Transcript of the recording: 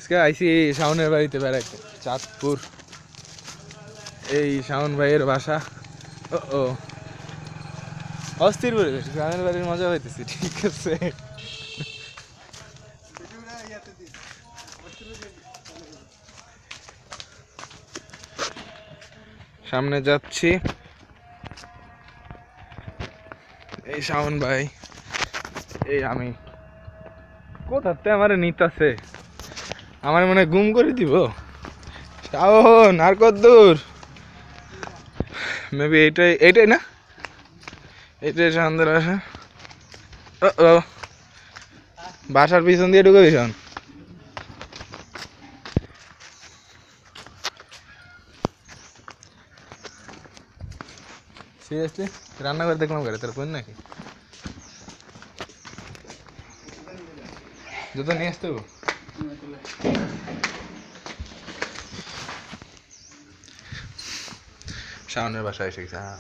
আজকে আইসি শাওনের বাড়িতে বেড়াইতে, চাঁদপুর। এই শাওন ভাইয়ের বাসা। ও অস্থির পরিবেশ, গ্রামের বাড়ির মজা পাইতেছি। ঠিক আছে, সামনে যাচ্ছি। এই শাওন ভাই, এই আমি কোথাতে আমার নিতাছে, আমার মনে গুম করে দিব। শাওন আর কত দূর? মেবি এইটাই না, এইটাই শাওনদের বাসা। ও বাসার পিছন দিয়ে ঢুকে ভীষণ। সিরিয়াসলি রান্না করে দেখলাম ঘরে, তোর কোন নাকি জুতো নিয়ে আসতে হবে। শাওনের বাসায় এসে গেছে। হ্যাঁ